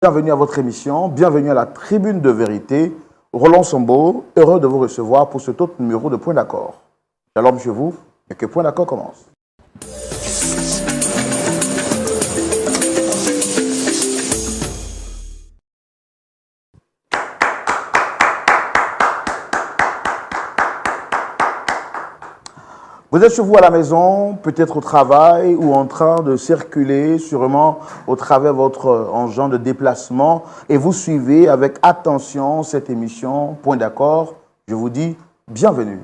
Bienvenue à votre émission, bienvenue à la Tribune de Vérité. Roland Sombo, heureux de vous recevoir pour cet autre numéro de Point d'accord. Shalom chez vous et que Point d'accord commence. Vous êtes chez vous à la maison, peut-être au travail ou en train de circuler, sûrement au travers de votre engin de déplacement, et vous suivez avec attention cette émission Point d'accord. Je vous dis bienvenue.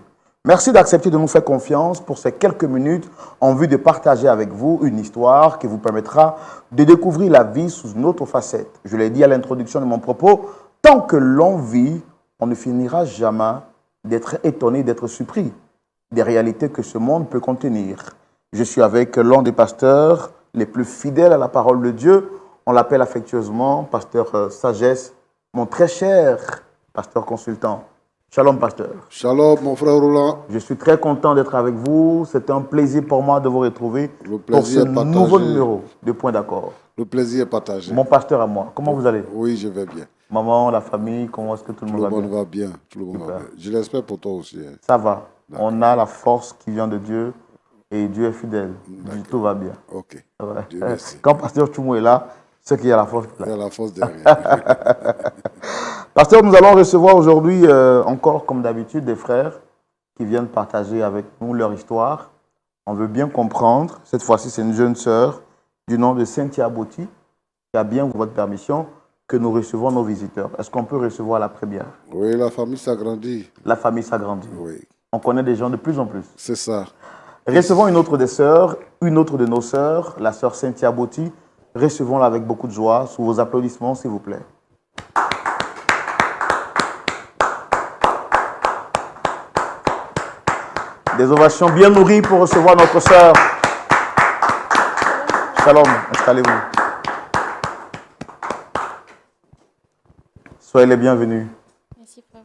Merci d'accepter de nous faire confiance pour ces quelques minutes en vue de partager avec vous une histoire qui vous permettra de découvrir la vie sous une autre facette. Je l'ai dit à l'introduction de mon propos, tant que l'on vit, on ne finira jamais d'être étonné, d'être surpris des réalités que ce monde peut contenir. Je suis avec l'un des pasteurs les plus fidèles à la parole de Dieu. On l'appelle affectueusement pasteur Sagesse, mon très cher pasteur consultant. Shalom, pasteur. Shalom, mon frère Roland. Je suis très content d'être avec vous. C'est un plaisir pour moi de vous retrouver pour ce nouveau numéro de Point d'accord. Le plaisir est partagé. Mon pasteur à moi, comment vous allez? Oui, je vais bien. Maman, la famille, comment est-ce que tout le monde va bien? Tout le monde va bien. Tout le monde va bien. Je l'espère pour toi aussi. Hein. Ça va. On a la force qui vient de Dieu et Dieu est fidèle. Tout va bien. Ok. Ouais. Dieu merci. Quand pasteur Choumou est là, c'est qu'il y a la force. Il y a la force derrière. Pasteur, nous allons recevoir aujourd'hui, encore comme d'habitude, des frères qui viennent partager avec nous leur histoire. On veut bien comprendre. Cette fois-ci, c'est une jeune sœur du nom de Cynthia Boti qui a bien votre permission que nous recevons nos visiteurs. Est-ce qu'on peut recevoir la première? Oui, la famille s'agrandit. La famille s'agrandit. Oui. On connaît des gens de plus en plus. C'est ça. Recevons une autre des sœurs, une autre de nos sœurs, la sœur Cynthia Boti. Recevons-la avec beaucoup de joie, sous vos applaudissements, s'il vous plaît. Des ovations bien nourries pour recevoir notre sœur. Shalom, installez-vous. Soyez les bienvenus. Merci, frère.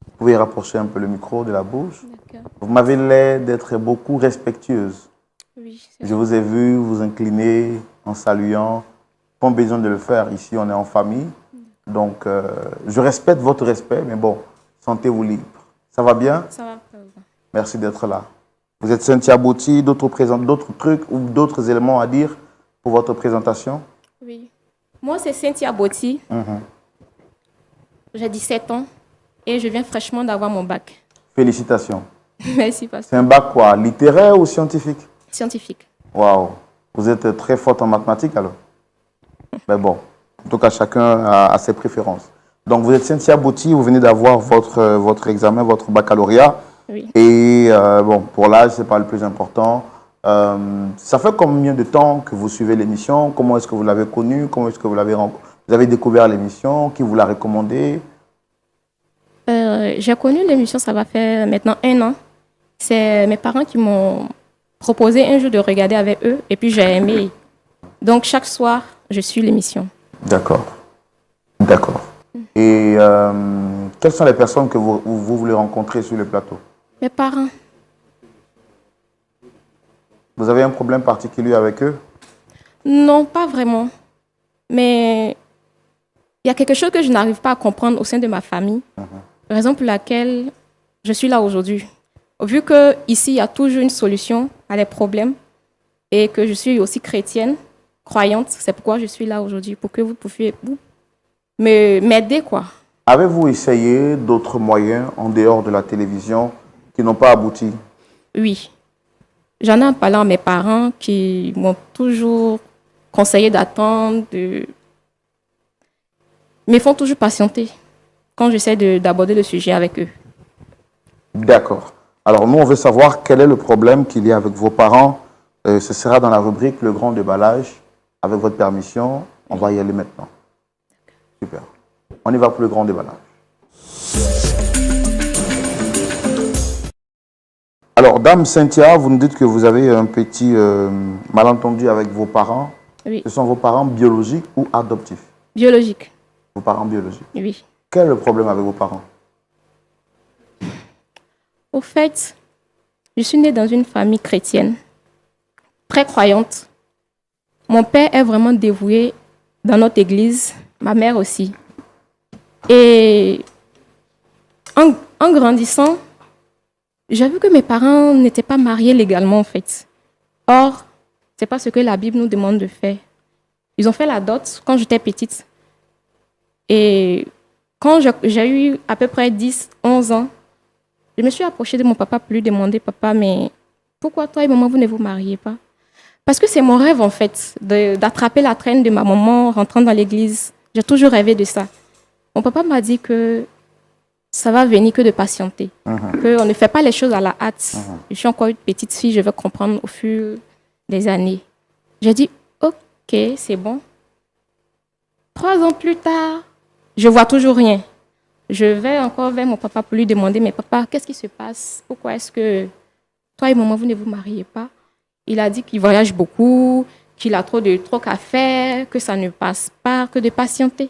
Vous pouvez rapprocher un peu le micro de la bouche. D'accord. Vous m'avez l'air d'être beaucoup respectueuse. Oui, Je vous ai vu vous incliner en saluant. Pas besoin de le faire. Ici, on est en famille. Donc, je respecte votre respect, mais bon, sentez-vous libre. Ça va bien? Ça va, frère. Merci d'être là. Vous êtes Cynthia Boti, d'autres trucs ou d'autres éléments à dire pour votre présentation? Oui. Moi, c'est Cynthia Boti. J'ai 17 ans et je viens fraîchement d'avoir mon bac. Félicitations. Merci, C'est pasteur. un bac quoi? Littéraire ou scientifique? Scientifique. Waouh. Vous êtes très forte en mathématiques alors? Mais bon, en tout cas, chacun a ses préférences. Donc, vous êtes Cynthia Boti, vous venez d'avoir votre examen, votre baccalauréat. Oui. Et bon, pour l'âge, ce n'est pas le plus important. Ça fait combien de temps que vous suivez l'émission? Comment est-ce que vous l'avez connue? Comment est-ce que vous avez découvert l'émission? Qui vous l'a recommandée? J'ai connu l'émission, ça va faire maintenant 1 an. C'est mes parents qui m'ont proposé un jour de regarder avec eux et puis j'ai aimé. Donc, chaque soir, je suis l'émission. D'accord. D'accord. Et quelles sont les personnes que vous voulez rencontrer sur le plateau? Mes parents, Vous avez un problème particulier avec eux? non, pas vraiment. Mais il y a quelque chose que je n'arrive pas à comprendre au sein de ma famille. Raison pour laquelle je suis là aujourd'hui. Vu qu'ici, il y a toujours une solution à les problèmes et que je suis aussi chrétienne, croyante, c'est pourquoi je suis là aujourd'hui, pour que vous puissiez m'aider, quoi. Avez-vous essayé d'autres moyens en dehors de la télévision qui n'ont pas abouti? Oui. J'en ai en parlant à mes parents qui m'ont toujours conseillé d'attendre, mais font toujours patienter quand j'essaie d'aborder le sujet avec eux. D'accord. Alors, nous, on veut savoir quel est le problème qu'il y a avec vos parents. Ce sera dans la rubrique Le Grand Déballage. Avec votre permission, on va y aller maintenant. Super. On y va pour le Grand Déballage. Alors, Dame Cynthia, vous nous dites que vous avez un petit malentendu avec vos parents. Oui. Ce sont vos parents biologiques ou adoptifs? Biologique. Vos parents biologiques. Oui. Quel est le problème avec vos parents? Au fait, je suis née dans une famille chrétienne, très croyante. Mon père est vraiment dévoué dans notre église ma mère aussi. Et en grandissant, j'ai vu que mes parents n'étaient pas mariés légalement, en fait. Or, ce n'est pas ce que la Bible nous demande de faire. Ils ont fait la dot quand j'étais petite. Et quand j'ai eu à peu près 10, 11 ans, je me suis approchée de mon papa pour lui demander, papa, mais pourquoi toi et maman, vous ne vous mariez pas? Parce que c'est mon rêve, en fait, d'attraper la traîne de ma maman rentrant dans l'église. J'ai toujours rêvé de ça. Mon papa m'a dit que ça va venir que de patienter, qu'on ne fait pas les choses à la hâte. Je suis encore une petite fille, je vais comprendre au fur des années. J'ai dit, ok, c'est bon. 3 ans plus tard, je vois toujours rien. Je vais encore vers mon papa pour lui demander, mais papa, qu'est-ce qui se passe? Pourquoi est-ce que toi et maman, vous ne vous mariez pas? Il a dit qu'il voyage beaucoup, qu'il a trop qu'à faire, que ça ne passe pas, que de patienter.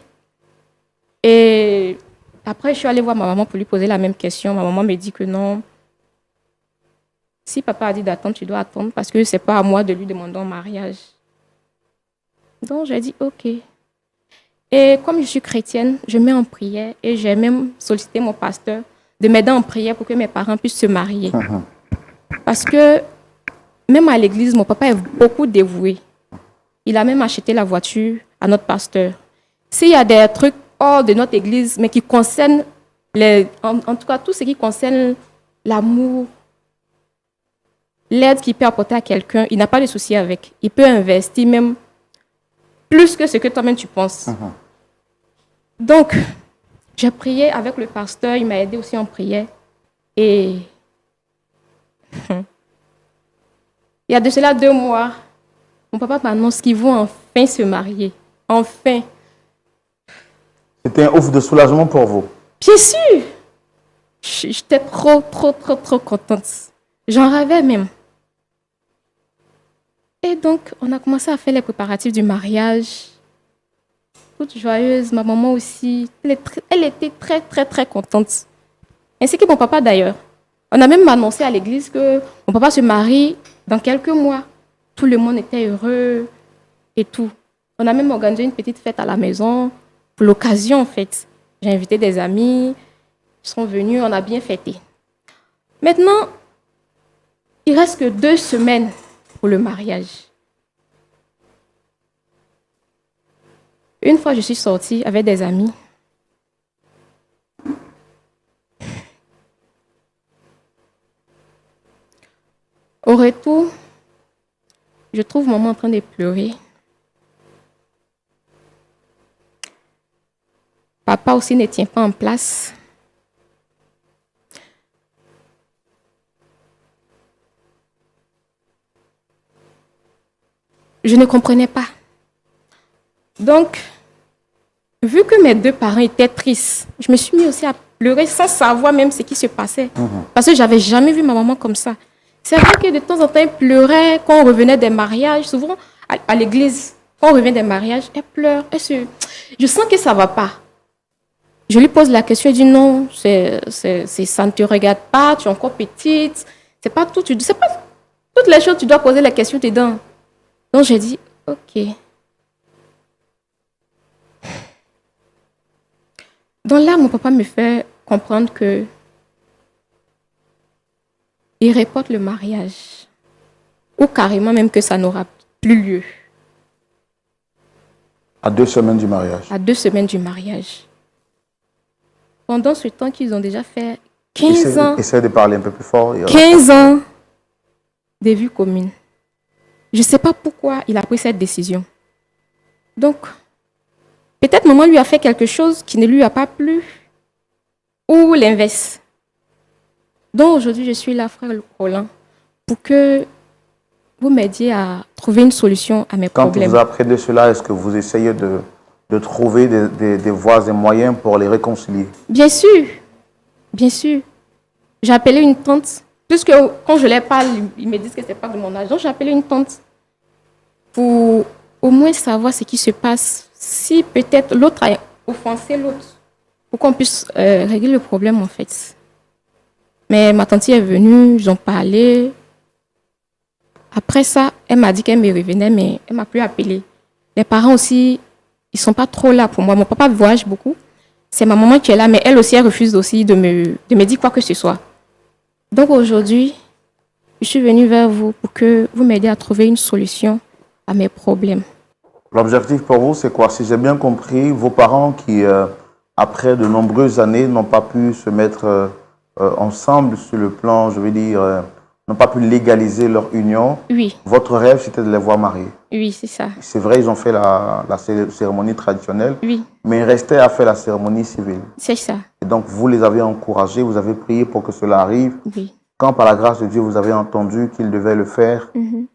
Et après, je suis allée voir ma maman pour lui poser la même question. Ma maman me dit que non. Si papa a dit d'attendre, tu dois attendre parce que ce n'est pas à moi de lui demander en mariage. Donc, j'ai dit OK. Et comme je suis chrétienne, je mets en prière et j'ai même sollicité mon pasteur de m'aider en prière pour que mes parents puissent se marier. Parce que même à l'église, mon papa est beaucoup dévoué. Il a même acheté la voiture à notre pasteur. S'il y a des trucs hors de notre église, mais qui concernent, en tout cas tout ce qui concerne l'amour, l'aide qu'il peut apporter à quelqu'un, il n'a pas de souci avec. Il peut investir même plus que ce que toi-même tu penses. Donc, j'ai prié avec le pasteur, il m'a aidé aussi en prière. Et il y a de cela 2 mois, mon papa m'annonce qu'ils vont enfin se marier. Enfin. C'était un ouf de soulagement pour vous. Bien sûr. J'étais trop contente. J'en rêvais même. Et donc, on a commencé à faire les préparatifs du mariage. Toute joyeuse, ma maman aussi. Elle était très contente. Ainsi que mon papa d'ailleurs. On a même annoncé à l'église que mon papa se marie dans quelques mois. Tout le monde était heureux et tout. On a même organisé une petite fête à la maison. Pour l'occasion, en fait. J'ai invité des amis. Ils sont venus, on a bien fêté. Maintenant, il reste que 2 semaines pour le mariage. Une fois, je suis sortie avec des amis. Au retour, je trouve maman en train de pleurer. Papa aussi ne tient pas en place. Je ne comprenais pas. Donc, vu que mes 2 parents étaient tristes, je me suis mis aussi à pleurer sans savoir même ce qui se passait. Parce que je n'avais jamais vu ma maman comme ça. C'est vrai que de temps en temps, elle pleurait quand on revenait des mariages. Souvent, à l'église, quand on revient des mariages, elle pleure. Je sens que ça ne va pas. Je lui pose la question, elle dit non, ça ne te regarde pas, tu es encore petite. C'est pas tout, c'est pas toutes les choses, tu dois poser la question dedans. Donc j'ai dit, ok. Donc là, mon papa me fait comprendre que il reporte le mariage. Ou carrément même que ça n'aura plus lieu. À 2 semaines du mariage. À 2 semaines du mariage. Pendant ce temps qu'ils ont déjà fait 15 ans. Essaye de parler un peu plus fort. 15 ans de vie commune. Je ne sais pas pourquoi il a pris cette décision. Donc, peut-être maman lui a fait quelque chose qui ne lui a pas plu. Ou l'inverse. Donc aujourd'hui, je suis là, frère Roland, pour que vous m'aidiez à trouver une solution à mes problèmes. Quand vous apprenez cela, est-ce que vous essayez de trouver des voies et moyens pour les réconcilier? Bien sûr. Bien sûr. J'ai appelé une tante. Puisque quand je les parle, ils me disent que ce n'est pas de mon âge. Donc j'ai appelé une tante pour au moins savoir ce qui se passe. Si peut-être l'autre a offensé l'autre. Pour qu'on puisse régler le problème en fait. Mais ma tante est venue, ils ont parlé. Après ça, elle m'a dit qu'elle me revenait, mais elle ne m'a plus appelé. Les parents aussi ils sont pas trop là pour moi. Mon papa voyage beaucoup. C'est ma maman qui est là, mais elle aussi, elle refuse aussi de me dire quoi que ce soit. Donc aujourd'hui, je suis venue vers vous pour que vous m'aidiez à trouver une solution à mes problèmes. L'objectif pour vous, c'est quoi? Si j'ai bien compris, vos parents qui, après de nombreuses années, n'ont pas pu se mettre ensemble sur le plan, je veux dire, n'ont pas pu légaliser leur union. Oui, Votre rêve, c'était de les voir mariés. oui, c'est ça. C'est vrai, ils ont fait la cérémonie traditionnelle, Oui, mais il restait à faire la cérémonie civile. c'est ça. Et donc, vous les avez encouragés, vous avez prié pour que cela arrive. Oui. Quand, par la grâce de Dieu, vous avez entendu qu'ils devaient le faire, Mhm.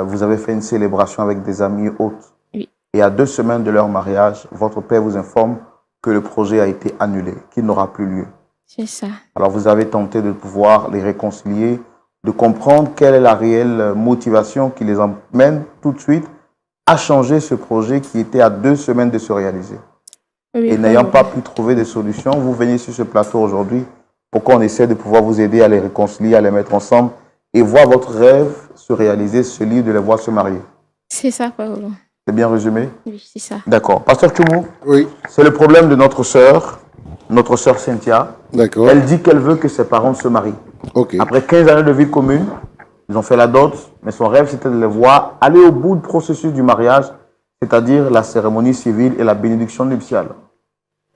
vous avez fait une célébration avec des amis hôtes. Oui. Et à 2 semaines de leur mariage, votre père vous informe que le projet a été annulé, qu'il n'aura plus lieu. C'est ça. Alors, vous avez tenté de pouvoir les réconcilier, de comprendre quelle est la réelle motivation qui les emmène tout de suite à changer ce projet qui était à 2 semaines de se réaliser. Oui, Et n'ayant pas pu trouver de solution, vous venez sur ce plateau aujourd'hui pour qu'on essaie de pouvoir vous aider à les réconcilier, à les mettre ensemble et voir votre rêve se réaliser, celui de les voir se marier. C'est ça, Paolo. C'est bien résumé? Oui, c'est ça. D'accord. Pasteur Tchoumou, Oui, c'est le problème de notre sœur Cynthia. d'accord. Elle dit qu'elle veut que ses parents se marient. Ok. Après 15 années de vie commune, ils ont fait la dot, mais son rêve, c'était de les voir aller au bout du processus du mariage, c'est-à-dire la cérémonie civile et la bénédiction nuptiale.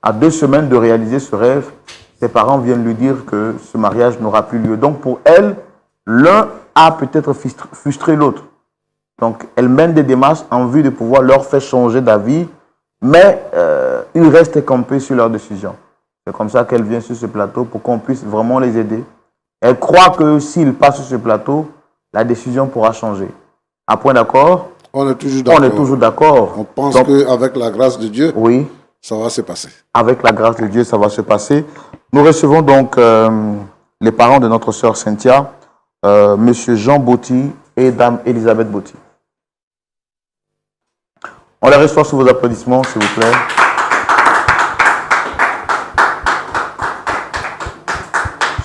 À 2 semaines de réaliser ce rêve, ses parents viennent lui dire que ce mariage n'aura plus lieu. Donc pour elle, l'un a peut-être frustré l'autre. Donc elle mène des démarches en vue de pouvoir leur faire changer d'avis, mais ils restent campés sur leur décision. C'est comme ça qu'elle vient sur ce plateau pour qu'on puisse vraiment les aider. Elle croit que s'ils passent sur ce plateau, la décision pourra changer. À point d'accord? On est toujours d'accord. On est toujours d'accord. On pense Donc, qu'avec la grâce de Dieu, oui, ça va se passer. avec la grâce de Dieu, ça va se passer. Nous recevons donc les parents de notre sœur Cynthia, Monsieur Jean Botti et Dame Elisabeth Botti. On les reçoit sous vos applaudissements, s'il vous plaît.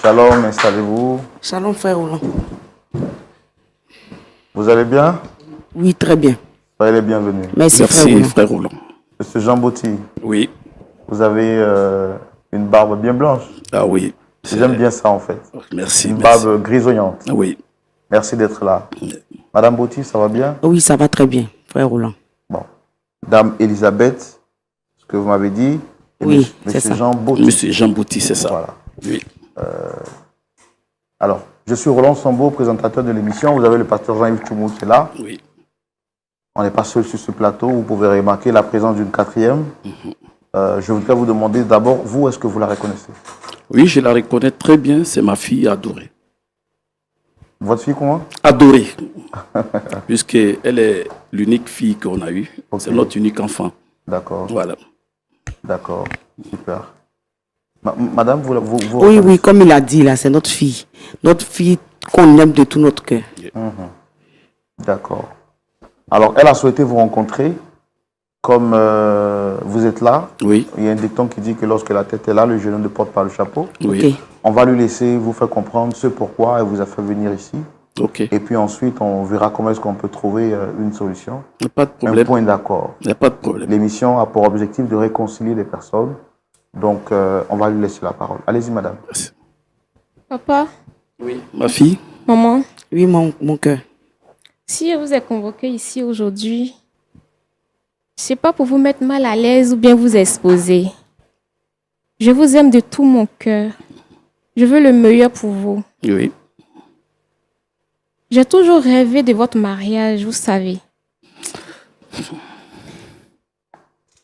Shalom, installez-vous. Shalom, frère Roland. Vous allez bien? Oui, très bien. Soyez les bienvenus. Merci, Merci, frère frère Roland. Monsieur Jean Botti, Oui. vous avez une barbe bien blanche. Ah oui. J'aime bien ça, en fait. Merci. Une merci. barbe grisonnante. Ah oui. Merci d'être là. Madame Botti, ça va bien? Roland. Oui, ça va très bien, frère Roland. Bon. Dame Elisabeth, ce que vous m'avez dit. Et Oui, Monsieur c'est ça. Jean Botti. Monsieur Jean Bouty, c'est ça. Voilà. Oui. Alors, je suis Roland Sambo, présentateur de l'émission. Vous avez le pasteur Jean-Yves Tchoumou qui est là. Oui. On n'est pas seul sur ce plateau. Vous pouvez remarquer la présence d'une 4e. Je voudrais vous demander d'abord, vous, est-ce que vous la reconnaissez? Oui, je la reconnais très bien. C'est ma fille adorée. Votre fille, comment? Adorée. Puisqu'elle est l'unique fille qu'on a eue. Ok. C'est notre unique enfant. D'accord, Voilà. d'accord, super. Madame, vous Oui, reconnaissez? oui, comme il a dit là, c'est notre fille. Notre fille qu'on aime de tout notre cœur. D'accord. Alors, elle a souhaité vous rencontrer. Comme vous êtes là, Oui. il y a un dicton qui dit que lorsque la tête est là, le genou ne porte pas le chapeau. Oui. Ok. On va lui laisser vous faire comprendre ce pourquoi elle vous a fait venir ici. Ok. Et puis ensuite, on verra comment est-ce qu'on peut trouver une solution, Il n'y a pas de un problème. point d'accord. Il n'y a pas de problème. L'émission a pour objectif de réconcilier les personnes. Donc, on va lui laisser la parole. Allez-y, madame. Merci. Papa, Oui. Ma fille? maman, Oui, mon cœur. si je vous ai convoqué ici aujourd'hui, c'est pas pour vous mettre mal à l'aise ou bien vous exposer. Je vous aime de tout mon cœur. Je veux le meilleur pour vous. Oui. J'ai toujours rêvé de votre mariage, vous savez.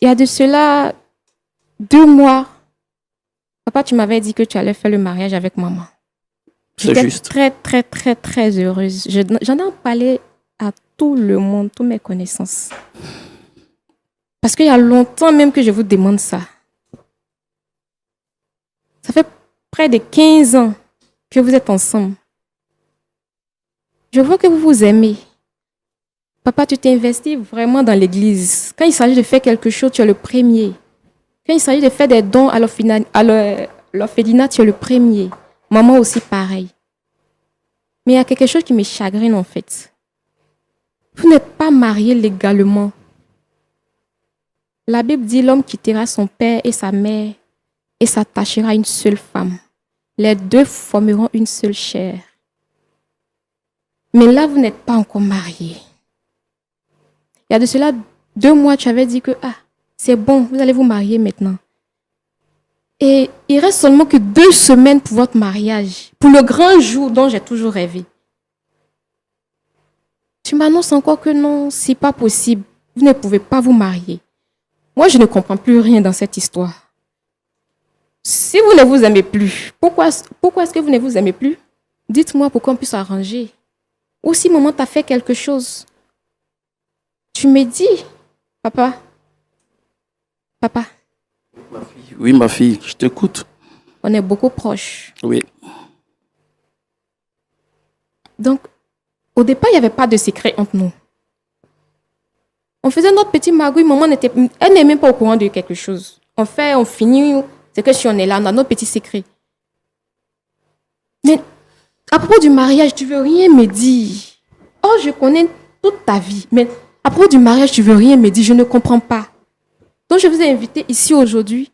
Il y a de cela 2 mois, papa, tu m'avais dit que tu allais faire le mariage avec maman. C'est J'étais juste. très, très, très, très heureuse. J'en ai parlé à tout le monde, toutes mes connaissances. Parce qu'il y a longtemps même que je vous demande ça. Ça fait près de 15 ans que vous êtes ensemble. Je vois que vous vous aimez. Papa, tu t'es investi vraiment dans l'église. Quand il s'agit de faire quelque chose, tu es le premier. Quand il s'agit de faire des dons à l'orphelinat, tu es le premier. Maman aussi, pareil. Mais il y a quelque chose qui me chagrine en fait. Vous n'êtes pas mariés légalement. La Bible dit l'homme quittera son père et sa mère et s'attachera à une seule femme. Les deux formeront une seule chair. Mais là, vous n'êtes pas encore mariés. Il y a de cela 2 mois, tu avais dit que c'est bon, vous allez vous marier maintenant. Et il reste seulement que 2 semaines pour votre mariage, pour le grand jour dont j'ai toujours rêvé. Tu m'annonces encore que non, c'est pas possible. Vous ne pouvez pas vous marier. Moi, je ne comprends plus rien dans cette histoire. Si vous ne vous aimez plus, pourquoi est-ce que vous ne vous aimez plus? Dites-moi pour qu'on puisse arranger. Ou si maman t'a fait quelque chose, tu me dis, papa. Oui, ma fille, je t'écoute. On est beaucoup proches. Oui. Donc, au départ, il n'y avait pas de secret entre nous. On faisait notre petit magouille, maman elle n'est même pas au courant de quelque chose. On fait, on finit, c'est que si on est là, on a notre petit secret. Mais à propos du mariage, tu veux rien me dire. Oh, je connais toute ta vie, mais à propos du mariage, tu veux rien me dire, je ne comprends pas. Donc, je vous ai invité ici aujourd'hui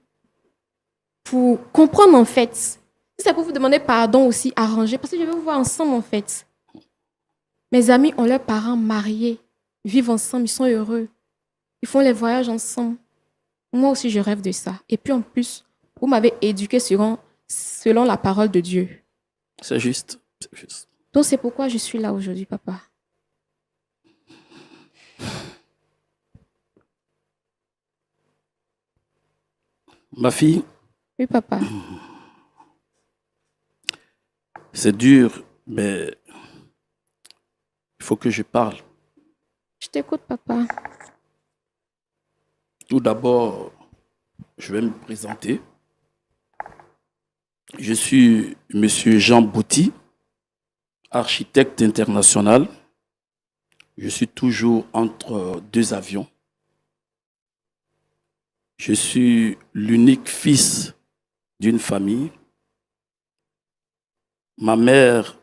pour comprendre en fait. Si c'est pour vous demander pardon aussi, arranger, parce que je veux vous voir ensemble en fait. Mes amis ont leurs parents mariés, vivent ensemble, ils sont heureux. Ils font les voyages ensemble. Moi aussi, je rêve de ça. Et puis en plus, vous m'avez éduqué selon la parole de Dieu. C'est juste. C'est juste. Donc c'est pourquoi je suis là aujourd'hui, papa. Ma fille, Oui, papa. c'est dur, mais il faut que je parle. Je t'écoute, papa. Tout d'abord, je vais me présenter. Je suis Monsieur Jean Bouty, architecte international. Je suis toujours entre 2 avions. Je suis l'unique fils d'une famille. Ma mère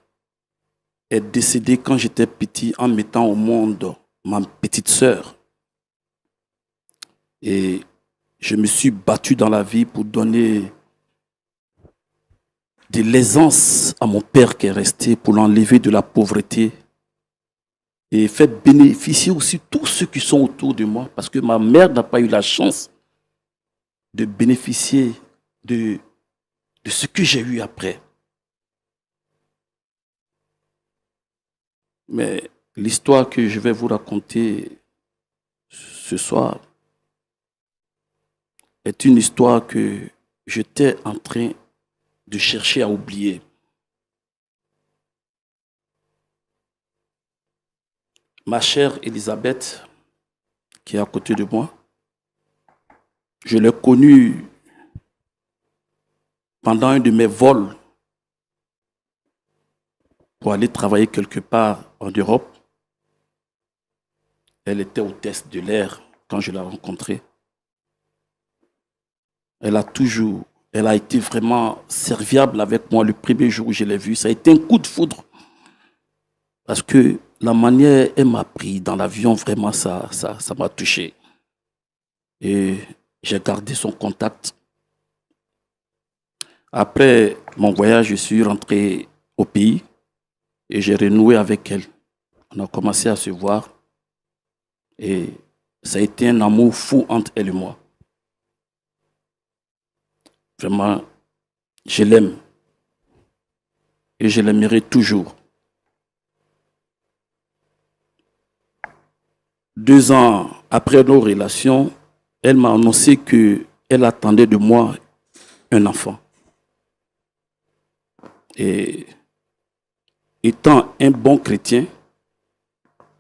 est décédée quand j'étais petit en mettant au monde ma petite sœur. Et je me suis battu dans la vie pour donner de l'aisance à mon père qui est resté, pour l'enlever de la pauvreté et faire bénéficier aussi tous ceux qui sont autour de moi, parce que ma mère n'a pas eu la chance de bénéficier de ce que j'ai eu après. Mais l'histoire que je vais vous raconter ce soir est une histoire que j'étais en train de chercher à oublier. Ma chère Elisabeth, qui est à côté de moi, je l'ai connue pendant un de mes vols pour aller travailler quelque part en Europe. Elle était hôtesse de l'air quand je l'ai rencontrée. Elle a été vraiment serviable avec moi le premier jour où je l'ai vue. Ça a été un coup de foudre. Parce que la manière elle m'a pris dans l'avion, vraiment, ça m'a touché. Et j'ai gardé son contact. Après mon voyage, je suis rentré au pays et j'ai renoué avec elle. On a commencé à se voir et ça a été un amour fou entre elle et moi. Vraiment, je l'aime et je l'aimerai toujours. 2 ans après nos relations, elle m'a annoncé qu'elle attendait de moi un enfant. Et étant un bon chrétien,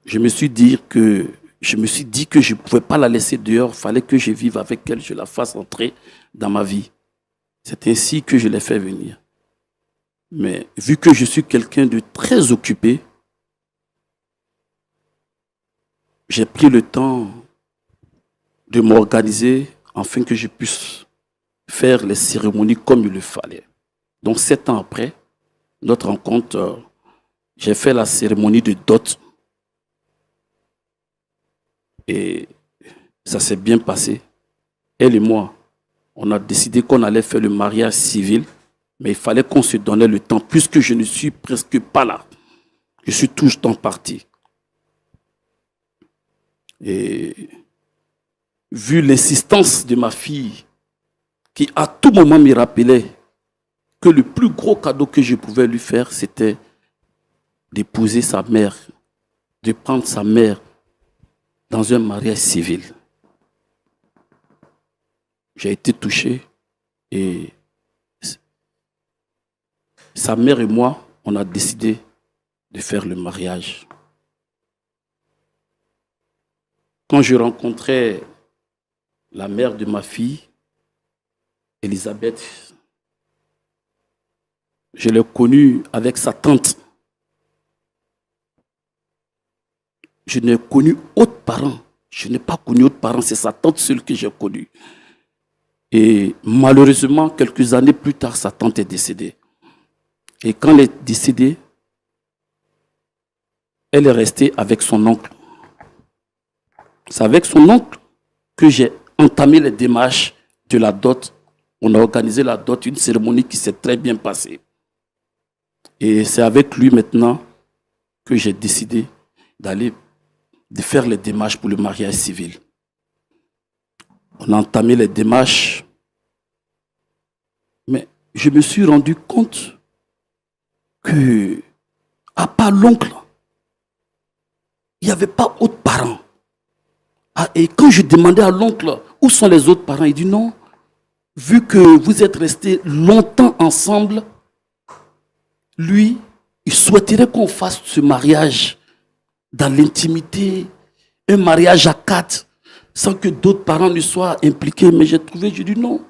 je me suis dit que je ne pouvais pas la laisser dehors, il fallait que je vive avec elle, je la fasse entrer dans ma vie. C'est ainsi que je l'ai fait venir. Mais vu que je suis quelqu'un de très occupé, j'ai pris le temps de m'organiser afin que je puisse faire les cérémonies comme il le fallait. Donc 7 ans après notre rencontre, j'ai fait la cérémonie de dot et ça s'est bien passé. elle et moi, on a décidé qu'on allait faire le mariage civil, mais il fallait qu'on se donnait le temps, puisque je ne suis presque pas là. Je suis tout le temps parti. Et vu l'insistance de ma fille, qui à tout moment me rappelait que le plus gros cadeau que je pouvais lui faire, c'était d'épouser sa mère, de prendre sa mère dans un mariage civil. J'ai été touché et sa mère et moi, on a décidé de faire le mariage. Quand je rencontrais la mère de ma fille, Elisabeth, je l'ai connue avec sa tante. Je n'ai connu autres parents. Je n'ai pas connu autres parents, c'est sa tante seule que j'ai connue. Et malheureusement, quelques années plus tard, sa tante est décédée. Et quand elle est décédée, elle est restée avec son oncle. C'est avec son oncle que j'ai entamé les démarches de la dot. On a organisé la dot, une cérémonie qui s'est très bien passée. Et c'est avec lui maintenant que j'ai décidé de faire les démarches pour le mariage civil. On a entamé les démarches, mais je me suis rendu compte que, à part l'oncle, il n'y avait pas d'autres parents. Ah, et quand je demandais à l'oncle où sont les autres parents, il dit non, vu que vous êtes restés longtemps ensemble, lui, il souhaiterait qu'on fasse ce mariage dans l'intimité, un mariage à 4, sans que d'autres parents ne soient impliqués. Mais j'ai dit non.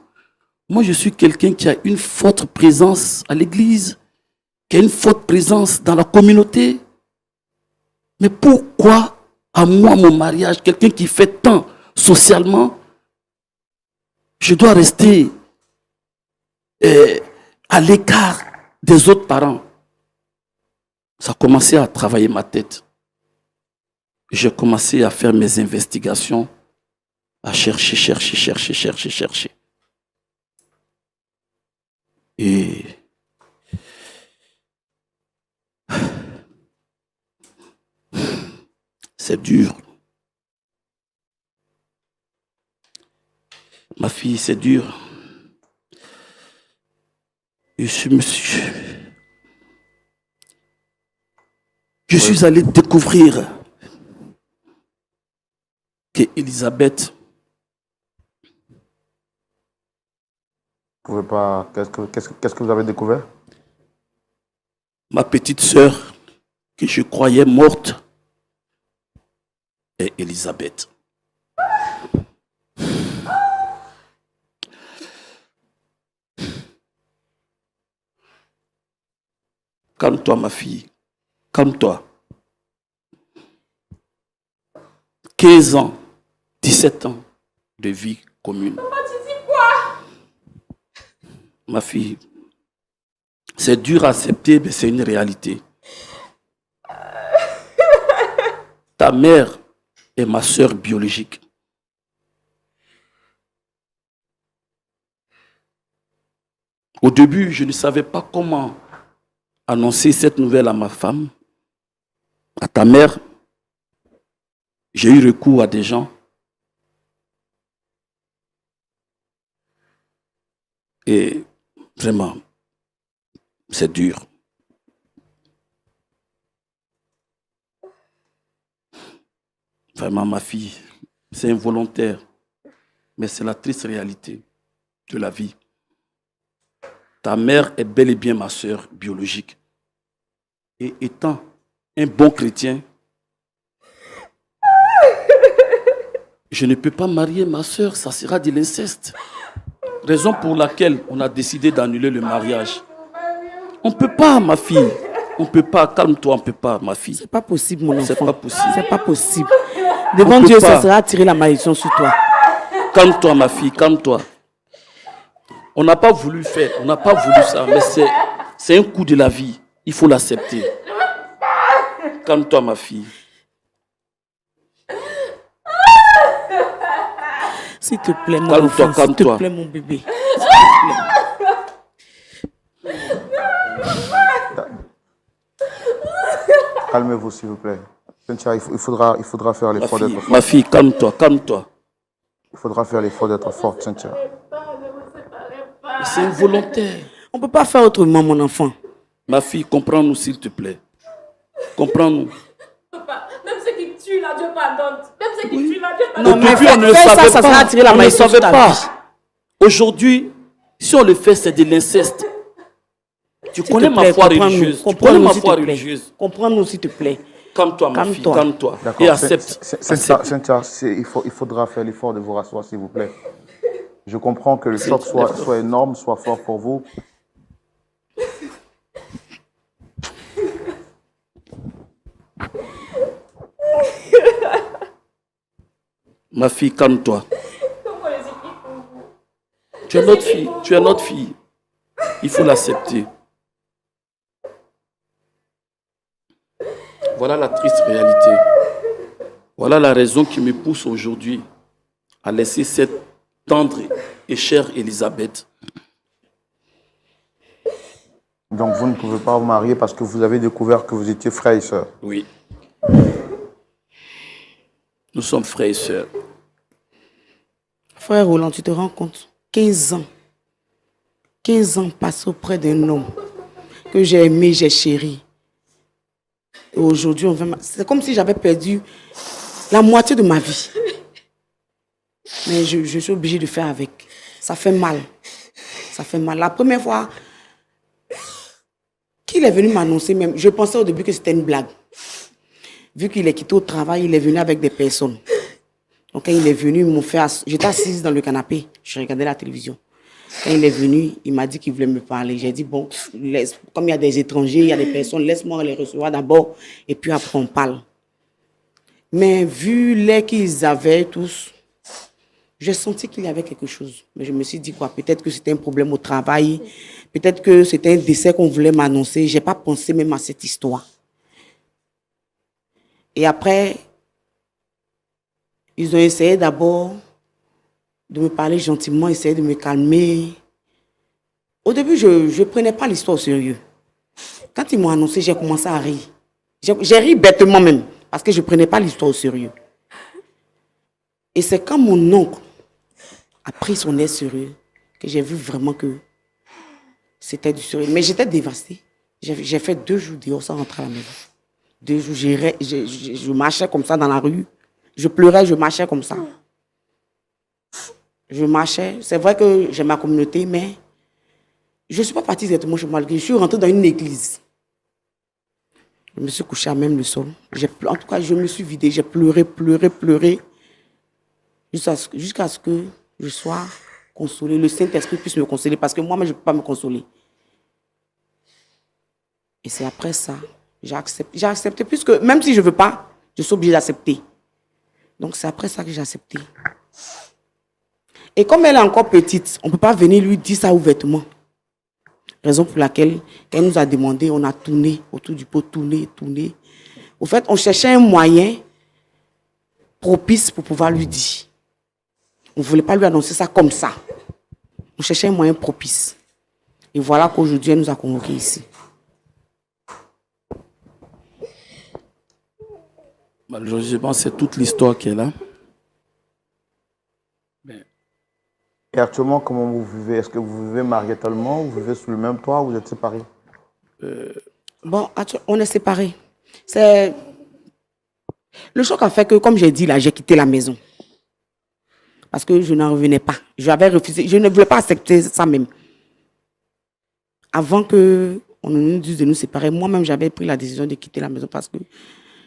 Moi, je suis quelqu'un qui a une forte présence à l'église, qui a une forte présence dans la communauté. Mais pourquoi, à moi, mon mariage, quelqu'un qui fait tant socialement, je dois rester à l'écart des autres parents? Ça a commencé à travailler ma tête. J'ai commencé à faire mes investigations, à chercher. Et c'est dur. Ma fille, c'est dur. Et je suis allé découvrir que Elisabeth, Vous pouvez pas. Qu'est-ce que vous avez découvert? ma petite sœur, que je croyais morte, est Elisabeth. Calme-toi, ma fille. Calme-toi. 15 ans, 17 ans de vie commune. Papa, tu dis quoi? Ma fille, c'est dur à accepter, mais c'est une réalité. Ta mère est ma sœur biologique. Au début, je ne savais pas comment annoncer cette nouvelle à ma femme, à ta mère. J'ai eu recours à des gens. Et vraiment, c'est dur. Vraiment, ma fille, c'est involontaire, mais c'est la triste réalité de la vie. Ta mère est bel et bien ma sœur biologique. Et étant un bon chrétien, je ne peux pas marier ma sœur, ça sera de l'inceste. Raison pour laquelle on a décidé d'annuler le mariage. On ne peut pas, ma fille. On ne peut pas. Calme-toi, on ne peut pas, ma fille. C'est pas possible, mon enfant. C'est pas possible. C'est pas possible. Devant peut Dieu, pas. ça sera attirer la malédiction sur toi. Calme-toi, ma fille, calme-toi. On n'a pas voulu faire, on n'a pas voulu ça, mais c'est un coup de la vie. Il faut l'accepter. Calme-toi, ma fille. S'il te plaît, mon Calme-toi, enfant, s'il te calme-toi. plaît, mon bébé. S'il te plaît. Calmez-vous, s'il vous plaît. Cynthia, il faudra faire l'effort d'être forte. Ma fille, calme-toi, calme-toi. Il faudra faire l'effort d'être forte, Cynthia. C'est involontaire. On ne peut pas faire autrement, mon enfant. Ma fille, comprends-nous, s'il te plaît. Comprends-nous. Papa, même ceux qui tuent là, Dieu pardonne. Même ceux qui tuent là, Dieu pardonne. Non, mais Depuis, on ne le fais ça, savait ça pas. sera attirer la On ne le malédiction savait sur ta pas. vie. Aujourd'hui, si on le fait, c'est de l'inceste. Tu S'il connais te ma plaît, foi comprends-nous. religieuse. Tu connais Comprends-nous, ma s'il foi te plaît. religieuse. Comprends-nous, s'il te plaît. Calme-toi, ma fille, Calme-toi. calme-toi. D'accord. Et accepte. Cynthia, il faudra faire l'effort de vous rasseoir, s'il vous plaît. Je comprends que le choc soit énorme, soit fort pour vous. Ma fille, calme-toi. Tu es notre fille, tu es notre fille. Il faut l'accepter. Voilà la triste réalité. Voilà la raison qui me pousse aujourd'hui à laisser cette tendre et chère Elisabeth. Donc vous ne pouvez pas vous marier parce que vous avez découvert que vous étiez frères et sœurs. Oui. Nous sommes frères et sœurs. Frère Roland, tu te rends compte? 15 ans. 15 ans passés auprès d'un homme que j'ai aimé, j'ai chéri. Et aujourd'hui, c'est comme si j'avais perdu la moitié de ma vie. Mais je suis obligée de faire avec. Ça fait mal. Ça fait mal. La première fois qu'il est venu m'annoncer, même, je pensais au début que c'était une blague. Vu qu'il est quitté au travail, il est venu avec des personnes. Donc quand il est venu, j'étais assise dans le canapé, je regardais la télévision. Quand il est venu, il m'a dit qu'il voulait me parler. J'ai dit, bon, comme il y a des étrangers, il y a des personnes, laisse-moi les recevoir d'abord, et puis après on parle. Mais vu l'air qu'ils avaient tous, j'ai senti qu'il y avait quelque chose. Mais je me suis dit quoi, peut-être que c'était un problème au travail, peut-être que c'était un décès qu'on voulait m'annoncer. Je n'ai pas pensé même à cette histoire. Et après, ils ont essayé d'abord de me parler gentiment, essayer de me calmer. Au début, je ne prenais pas l'histoire au sérieux. Quand ils m'ont annoncé, j'ai commencé à rire. J'ai ri bêtement même, parce que je ne prenais pas l'histoire au sérieux. Et c'est quand mon oncle a pris son air sérieux que j'ai vu vraiment que c'était du sérieux. Mais j'étais dévastée. J'ai fait 2 jours dehors sans rentrer à la maison. 2 jours, je marchais comme ça dans la rue. Je pleurais, je marchais comme ça. Je marchais. C'est vrai que j'ai ma communauté, mais je ne suis pas partie directement chez moi. Je suis rentrée dans une église. Je me suis couchée à même le sol. En tout cas, je me suis vidée. J'ai pleuré, pleuré, pleuré. Jusqu'à ce que je sois consolée. Le Saint-Esprit puisse me consoler. Parce que moi-même, je ne peux pas me consoler. Et c'est après ça, j'ai accepté. Puisque même si je ne veux pas, je suis obligée d'accepter. Donc c'est après ça que j'ai accepté. Et comme elle est encore petite, on ne peut pas venir lui dire ça ouvertement. Raison pour laquelle, quand elle nous a demandé, on a tourné autour du pot, tourné. Au fait, on cherchait un moyen propice pour pouvoir lui dire. On ne voulait pas lui annoncer ça comme ça. On cherchait un moyen propice. Et voilà qu'aujourd'hui, elle nous a convoqués ici. Malheureusement, c'est toute l'histoire qui est là. Et actuellement, comment vous vivez? Est-ce que vous vivez mariitalement? Vous vivez sous le même toit? Vous êtes séparés? Bon, on est séparés. Le choc a fait que, comme j'ai dit là, j'ai quitté la maison. Parce que je n'en revenais pas. J'avais refusé. Je ne voulais pas accepter ça même. Avant qu'on nous dise de nous séparer, moi-même, j'avais pris la décision de quitter la maison parce que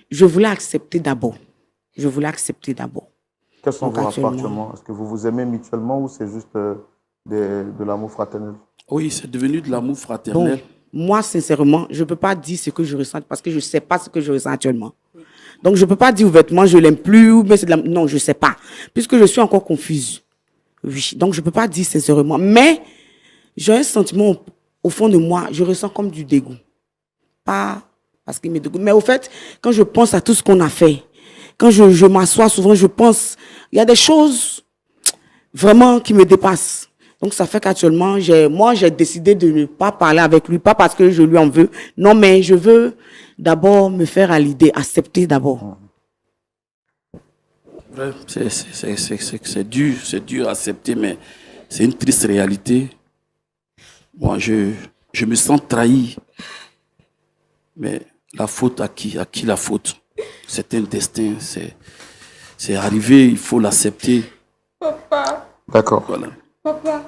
je voulais accepter d'abord. Quels sont Donc, vos rapports actuellement? Est-ce que vous vous aimez mutuellement ou c'est juste de l'amour fraternel? Oui, c'est devenu de l'amour fraternel. Bon, moi, sincèrement, je ne peux pas dire ce que je ressens parce que je ne sais pas ce que je ressens actuellement. Donc, je ne peux pas dire ouvertement, je ne l'aime plus, mais c'est de l'amour. Non, je ne sais pas. Puisque je suis encore confuse. Oui, donc je ne peux pas dire sincèrement. Mais j'ai un sentiment au fond de moi, je ressens comme du dégoût. Pas parce qu'il me dégoûte. Mais au fait, quand je pense à tout ce qu'on a fait, quand je m'assois souvent, je pense, il y a des choses, vraiment qui me dépasse. Donc, ça fait qu'actuellement, j'ai décidé de ne pas parler avec lui, pas parce que je lui en veux. Non, mais je veux d'abord me faire à l'idée, accepter d'abord. Ouais, c'est dur à accepter, mais c'est une triste réalité. Moi, je me sens trahi. Mais la faute à qui? À qui la faute? C'est un destin, c'est arrivé, il faut l'accepter. Papa, D'accord. Voilà. papa,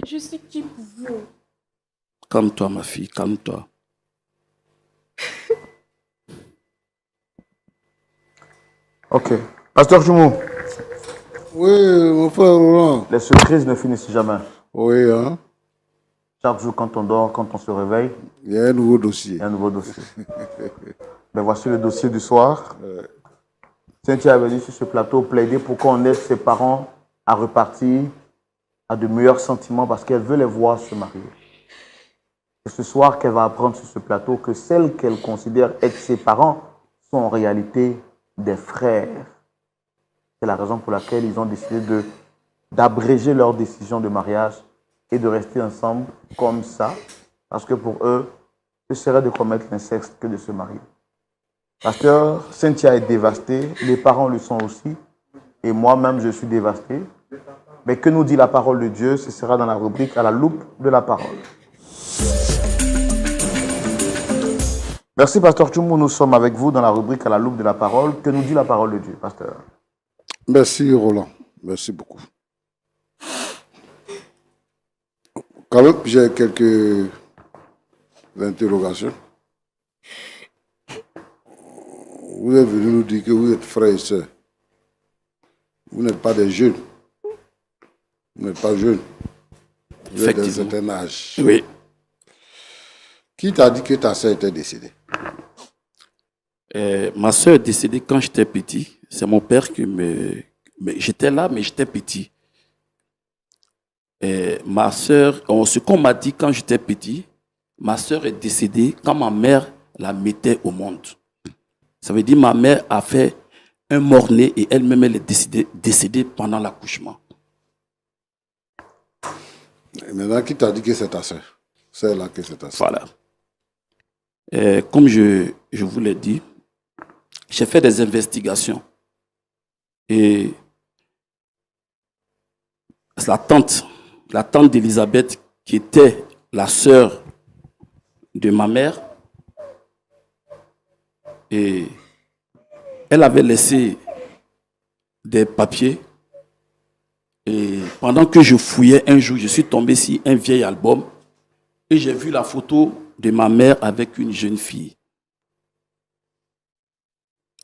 je suis qui pour vous? Calme-toi, ma fille, calme-toi. Ok. Pasteur Jumo, Oui, mon frère Roland. les surprises ne finissent jamais. Oui, hein. Chaque jour, quand on dort, quand on se réveille, Il y a un nouveau dossier. il y a un nouveau dossier. Ben, voici le dossier du soir. Cynthia avait dit sur ce plateau, plaider pour qu'on aide ses parents à repartir à de meilleurs sentiments parce qu'elle veut les voir se marier. C'est ce soir qu'elle va apprendre sur ce plateau que celles qu'elle considère être ses parents sont en réalité des frères. C'est la raison pour laquelle ils ont décidé d'abréger leur décision de mariage et de rester ensemble comme ça, parce que pour eux, ce serait de commettre l'inceste que de se marier. Pasteur, Cynthia est dévastée, les parents le sont aussi, et moi-même je suis dévasté. Mais que nous dit la parole de Dieu? Ce sera dans la rubrique à la loupe de la parole. Merci, Pasteur Tchoumou. Nous sommes avec vous dans la rubrique à la loupe de la parole. Que nous dit la parole de Dieu, Pasteur? Merci Roland. Merci beaucoup. Quand même, j'ai quelques interrogations. Vous êtes venu nous dire que vous êtes frères et sœurs. Vous n'êtes pas des jeunes. Vous n'êtes pas jeunes. Vous êtes d'un certain âge. Oui. Qui t'a dit que ta sœur était décédée? Ma soeur est décédée quand j'étais petit. C'est mon père qui me... J'étais là, mais j'étais petit. Ma soeur, ce qu'on m'a dit quand j'étais petit, ma soeur est décédée quand ma mère la mettait au monde. Ça veut dire que ma mère a fait un mort-né et elle-même elle est décédée pendant l'accouchement. Et maintenant, qui t'a dit que c'est ta sœur? C'est là que c'est ta sœur. Voilà. Comme je vous l'ai dit, j'ai fait des investigations. Et la tante d'Elisabeth, qui était la sœur de ma mère, et elle avait laissé des papiers. Et pendant que je fouillais un jour, je suis tombé sur un vieil album et j'ai vu la photo de ma mère avec une jeune fille,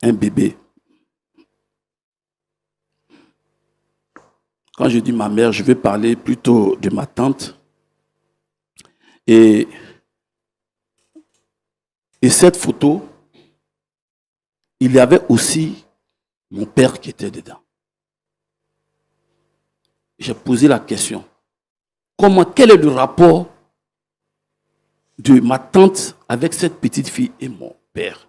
un bébé. Quand je dis ma mère, je vais parler plutôt de ma tante. Et cette photo, il y avait aussi mon père qui était dedans. J'ai posé la question. Quel est le rapport de ma tante avec cette petite fille et mon père?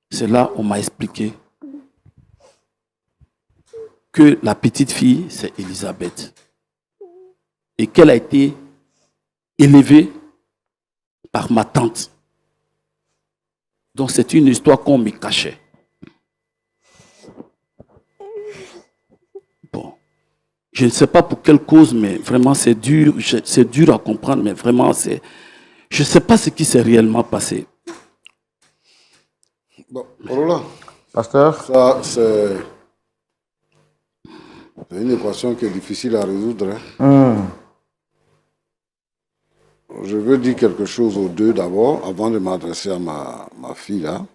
C'est là où on m'a expliqué que la petite fille, c'est Elisabeth. Et qu'elle a été élevée par ma tante. Donc c'est une histoire qu'on me cachait. Bon. Je ne sais pas pour quelle cause, mais vraiment c'est dur à comprendre, mais vraiment je ne sais pas ce qui s'est réellement passé. Bon, Roland. Pasteur? Ça, c'est une équation qui est difficile à résoudre. Hein. Je veux dire quelque chose aux deux d'abord, avant de m'adresser à ma fille là.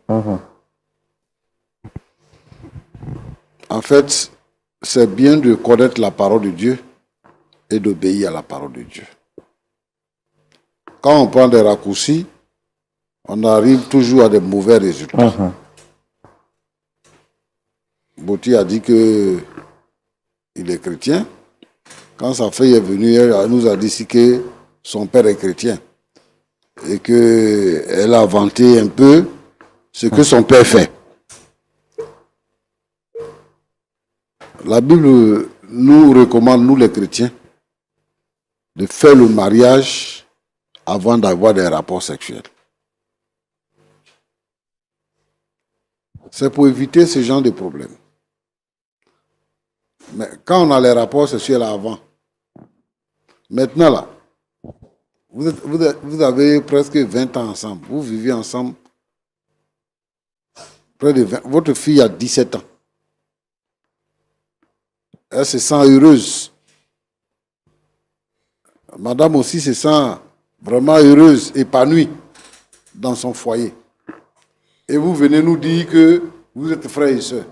En fait, c'est bien de connaître la parole de Dieu et d'obéir à la parole de Dieu. Quand on prend des raccourcis, on arrive toujours à des mauvais résultats. Boti a dit que il est chrétien. Quand sa fille est venue, elle nous a dit que son père est chrétien et qu'elle a vanté un peu ce que son père fait. La Bible nous recommande, nous les chrétiens, de faire le mariage avant d'avoir des rapports sexuels. C'est pour éviter ce genre de problème. Mais quand on a les rapports sexuels avant, maintenant là, vous avez presque 20 ans ensemble, vous vivez ensemble, près de 20, votre fille a 17 ans. Elle se sent heureuse. Madame aussi se sent vraiment heureuse, épanouie dans son foyer. Et vous venez nous dire que vous êtes frères et sœurs.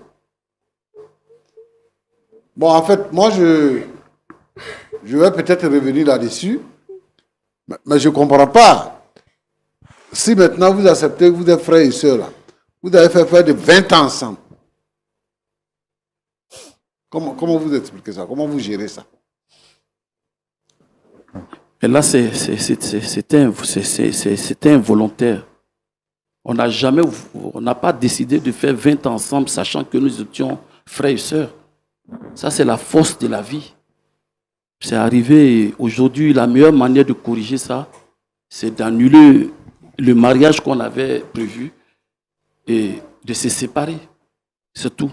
Bon, en fait, moi, je vais peut-être revenir là-dessus, mais je ne comprends pas. Si maintenant vous acceptez que vous êtes frères et sœurs, là, vous avez fait près de 20 ans ensemble. Comment vous expliquez ça? Comment vous gérez ça? Et là, c'était involontaire. On n'a pas décidé de faire 20 ans ensemble, sachant que nous étions frères et sœurs. Ça, c'est la force de la vie. C'est arrivé aujourd'hui, la meilleure manière de corriger ça, c'est d'annuler le mariage qu'on avait prévu et de se séparer. C'est tout.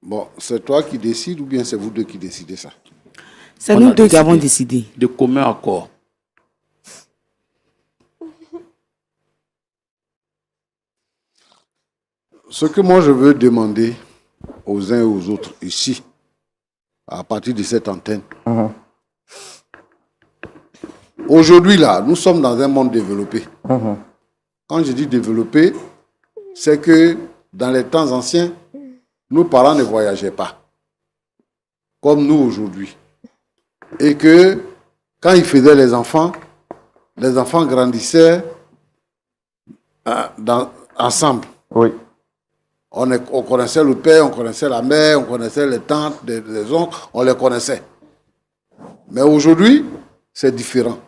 Bon, c'est toi qui décides ou bien c'est vous deux qui décidez ça? C'est nous deux qui avons décidé. De commun accord. Ce que moi je veux demander aux uns et aux autres ici, à partir de cette antenne, aujourd'hui là, nous sommes dans un monde développé. Quand je dis développé, c'est que dans les temps anciens, nos parents ne voyageaient pas, comme nous aujourd'hui. Et que quand ils faisaient les enfants grandissaient ensemble. Oui. On connaissait le père, on connaissait la mère, on connaissait les tantes, les oncles, on les connaissait. Mais aujourd'hui, c'est différent.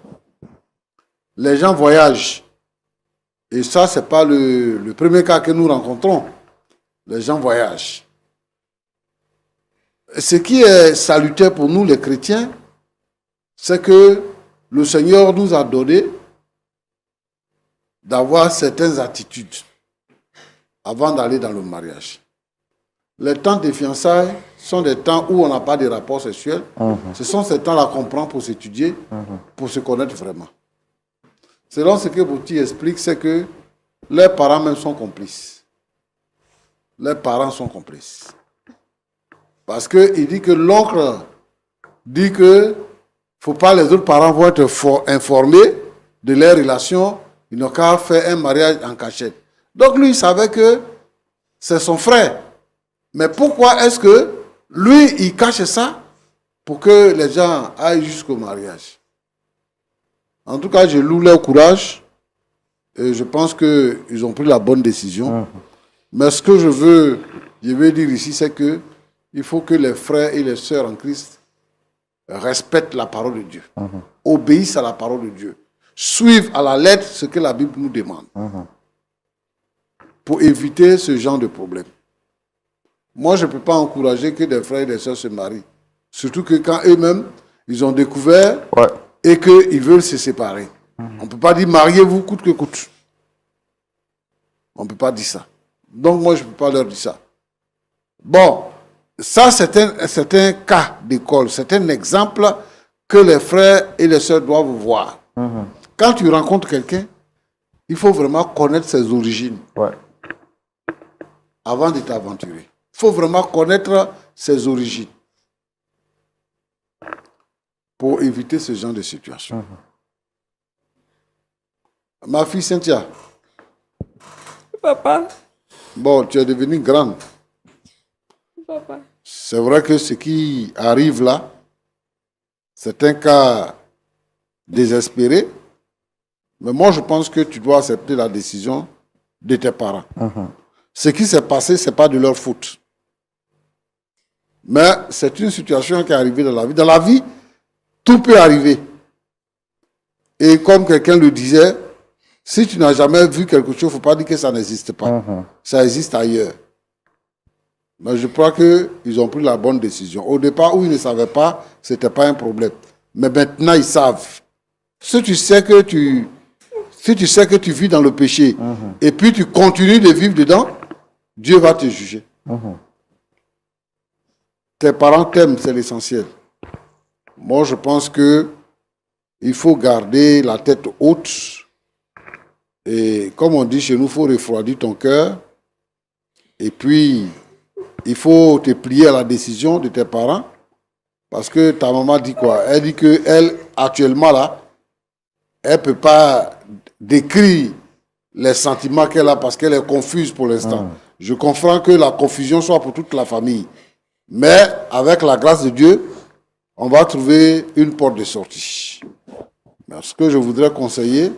Les gens voyagent. Et ça, ce n'est pas le premier cas que nous rencontrons. Les gens voyagent. Ce qui est salutaire pour nous, les chrétiens, c'est que le Seigneur nous a donné d'avoir certaines attitudes avant d'aller dans le mariage. Les temps de fiançailles sont des temps où on n'a pas de rapport sexuel. Ce sont ces temps-là qu'on prend pour s'étudier, pour se connaître vraiment. Selon ce que Bouti explique, c'est que leurs parents même sont complices. Leurs parents sont complices. Parce qu'il dit que l'oncle dit que faut pas, les autres parents vont être informés de leurs relations, ils n'ont qu'à faire un mariage en cachette. Donc lui, il savait que c'est son frère. Mais pourquoi est-ce que lui, il cache ça pour que les gens aillent jusqu'au mariage? En tout cas, je loue leur courage et je pense qu'ils ont pris la bonne décision. Mais ce que je veux dire ici, c'est que il faut que les frères et les sœurs en Christ respectent la parole de Dieu, obéissent à la parole de Dieu, suivent à la lettre ce que la Bible nous demande. Pour éviter ce genre de problème. Moi, je ne peux pas encourager que des frères et des sœurs se marient. Surtout que quand eux-mêmes, ils ont découvert et qu'ils veulent se séparer. On ne peut pas dire mariez-vous coûte que coûte. On ne peut pas dire ça. Donc moi, je ne peux pas leur dire ça. Bon, ça c'est un cas d'école, c'est un exemple que les frères et les sœurs doivent voir. Quand tu rencontres quelqu'un, il faut vraiment connaître ses origines. Avant de t'aventurer. Il faut vraiment connaître ses origines pour éviter ce genre de situation. Ma fille Cynthia. Papa. Bon, tu es devenue grande. Papa. C'est vrai que ce qui arrive là, c'est un cas désespéré, mais moi je pense que tu dois accepter la décision de tes parents. Ce qui s'est passé, ce n'est pas de leur faute. Mais c'est une situation qui est arrivée dans la vie. Dans la vie, tout peut arriver. Et comme quelqu'un le disait, si tu n'as jamais vu quelque chose, il ne faut pas dire que ça n'existe pas. Ça existe ailleurs. Mais je crois qu'ils ont pris la bonne décision. Au départ, où ils ne savaient pas, ce n'était pas un problème. Mais maintenant, ils savent. Si tu sais que tu vis dans le péché, et puis tu continues de vivre dedans, Dieu va te juger. Tes parents t'aiment, c'est l'essentiel. Moi, je pense que il faut garder la tête haute. Et comme on dit chez nous, il faut refroidir ton cœur. Et puis, il faut te plier à la décision de tes parents. Parce que ta maman dit quoi? Elle dit qu'elle, actuellement, là, elle ne peut pas décrire les sentiments qu'elle a parce qu'elle est confuse pour l'instant. Je comprends que la confusion soit pour toute la famille. Mais avec la grâce de Dieu, on va trouver une porte de sortie. Mais ce que je voudrais conseiller,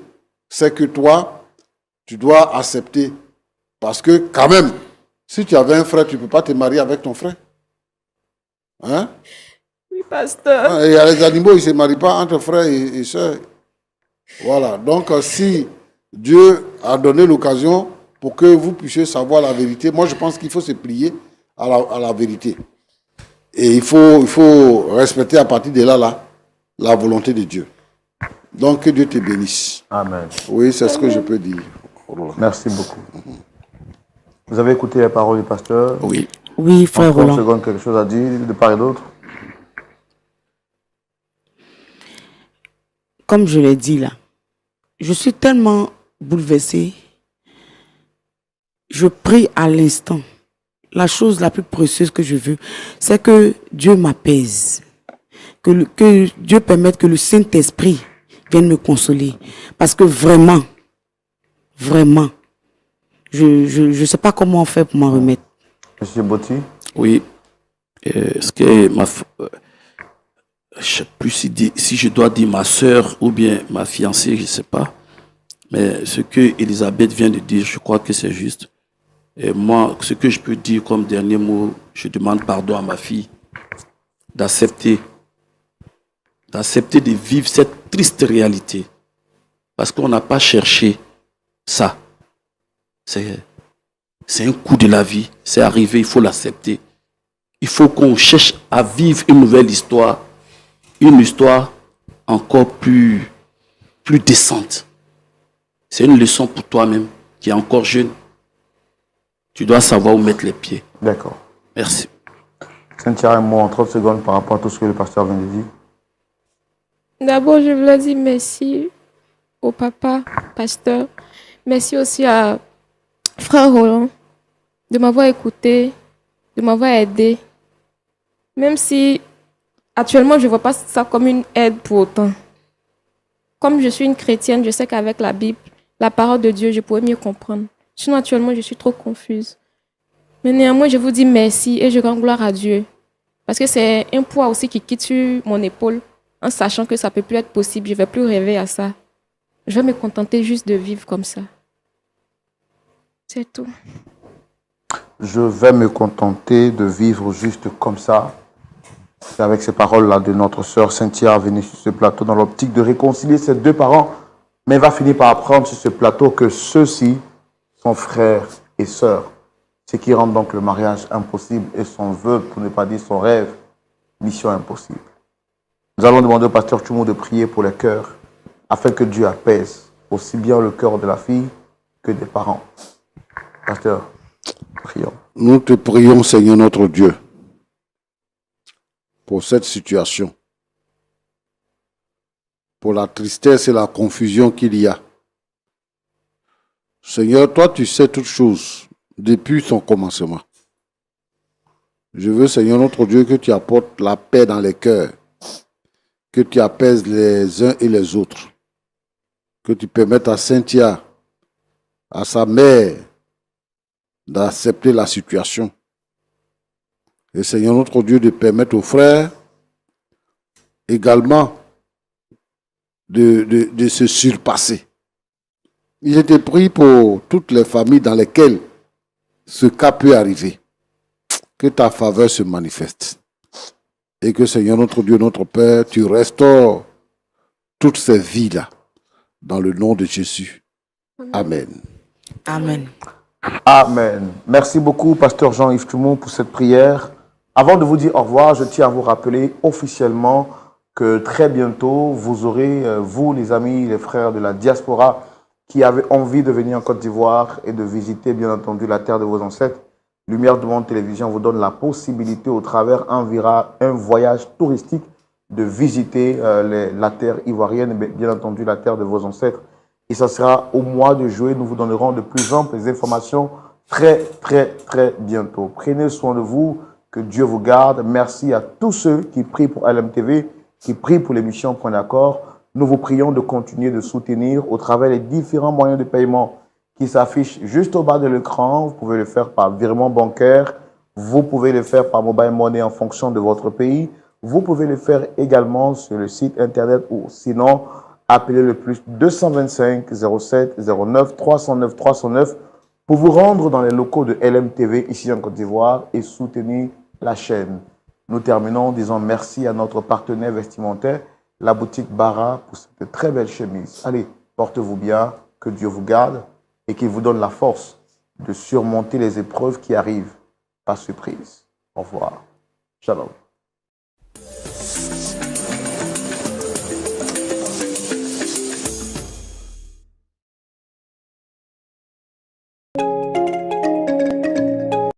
c'est que toi, tu dois accepter. Parce que quand même, si tu avais un frère, tu ne peux pas te marier avec ton frère. Hein? Oui, pasteur. Il y a les animaux, ils ne se marient pas entre frères et sœurs. Voilà. Donc, si Dieu a donné l'occasion pour que vous puissiez savoir la vérité, moi, je pense qu'il faut se plier à la vérité. Et il faut respecter à partir de là, la volonté de Dieu. Donc, que Dieu te bénisse. Amen. Oui, c'est ce que je peux dire. Merci beaucoup. Vous avez écouté les paroles du pasteur? Oui. Oui, frère Encore une Roland. seconde, quelque chose à dire de part et d'autre? Comme je l'ai dit là, je suis tellement bouleversée. Je prie à l'instant. La chose la plus précieuse que je veux, c'est que Dieu m'apaise. Que Dieu permette que le Saint-Esprit vienne me consoler. Parce que vraiment, je ne sais pas comment on fait pour m'en remettre. Monsieur Botti? Oui. Ce que je ne sais plus si je dois dire ma soeur ou bien ma fiancée, je ne sais pas. Mais ce que Elisabeth vient de dire, je crois que c'est juste. Et moi, ce que je peux dire comme dernier mot, je demande pardon à ma fille d'accepter de vivre cette triste réalité. Parce qu'on n'a pas cherché ça. C'est un coup de la vie. C'est arrivé, il faut l'accepter. Il faut qu'on cherche à vivre une nouvelle histoire. Une histoire encore plus décente. C'est une leçon pour toi-même qui est encore jeune. Tu dois savoir où mettre les pieds. D'accord. Merci. Cynthia, un mot en 30 secondes par rapport à tout ce que le pasteur vient de dire. D'abord, je voulais dire merci au papa, pasteur. Merci aussi à frère Roland de m'avoir écouté, de m'avoir aidé. Même si actuellement, je ne vois pas ça comme une aide pour autant. Comme je suis une chrétienne, je sais qu'avec la Bible, la parole de Dieu, je pourrais mieux comprendre. Sinon, actuellement, je suis trop confuse. Mais néanmoins, je vous dis merci et je rends gloire à Dieu. Parce que c'est un poids aussi qui quitte sur mon épaule, en sachant que ça ne peut plus être possible. Je ne vais plus rêver à ça. Je vais me contenter juste de vivre comme ça. C'est tout. Je vais me contenter de vivre juste comme ça. C'est avec ces paroles-là de notre sœur Cynthia venue sur ce plateau dans l'optique de réconcilier ses deux parents. Mais elle va finir par apprendre sur ce plateau que ceux-ci sont frères et sœurs. Ce qui rend donc le mariage impossible et son vœu, pour ne pas dire son rêve, mission impossible. Nous allons demander au pasteur Tchoumo de prier pour les cœurs afin que Dieu apaise aussi bien le cœur de la fille que des parents. Pasteur, prions. Nous te prions, Seigneur notre Dieu, pour cette situation, pour la tristesse et la confusion qu'il y a. Seigneur, toi, tu sais toutes choses depuis son commencement. Je veux, Seigneur notre Dieu, que tu apportes la paix dans les cœurs, que tu apaises les uns et les autres, que tu permettes à Cynthia, à sa mère, d'accepter la situation. Et Seigneur notre Dieu, de permettre aux frères également de se surpasser. Je te prie pour toutes les familles dans lesquelles ce cas peut arriver. Que ta faveur se manifeste. Et que Seigneur notre Dieu, notre Père, tu restaures toutes ces vies-là. Dans le nom de Jésus. Amen. Amen. Amen. Merci beaucoup, Pasteur Jean-Yves Toumou, pour cette prière. Avant de vous dire au revoir, je tiens à vous rappeler officiellement que très bientôt, vous aurez, vous les amis, les frères de la diaspora, qui avez envie de venir en Côte d'Ivoire et de visiter, bien entendu, la terre de vos ancêtres. Lumière du Monde Télévision vous donne la possibilité, au travers un voyage touristique, de visiter la terre ivoirienne, bien entendu, la terre de vos ancêtres. Et ça sera au mois de juillet. Nous vous donnerons de plus amples informations très, très, très bientôt. Prenez soin de vous. Que Dieu vous garde. Merci à tous ceux qui prient pour LMTV, qui prient pour l'émission Point d'accord. Nous vous prions de continuer de soutenir au travers des différents moyens de paiement qui s'affichent juste au bas de l'écran. Vous pouvez le faire par virement bancaire. Vous pouvez le faire par mobile money en fonction de votre pays. Vous pouvez le faire également sur le site internet ou sinon, appelez le plus 225 07 09 309 309 pour vous rendre dans les locaux de LMTV ici en Côte d'Ivoire et soutenir la chaîne. Nous terminons en disant merci à notre partenaire vestimentaire, la boutique Bara, pour cette très belle chemise. Allez, portez-vous bien, que Dieu vous garde et qu'il vous donne la force de surmonter les épreuves qui arrivent par surprise. Au revoir. Shalom.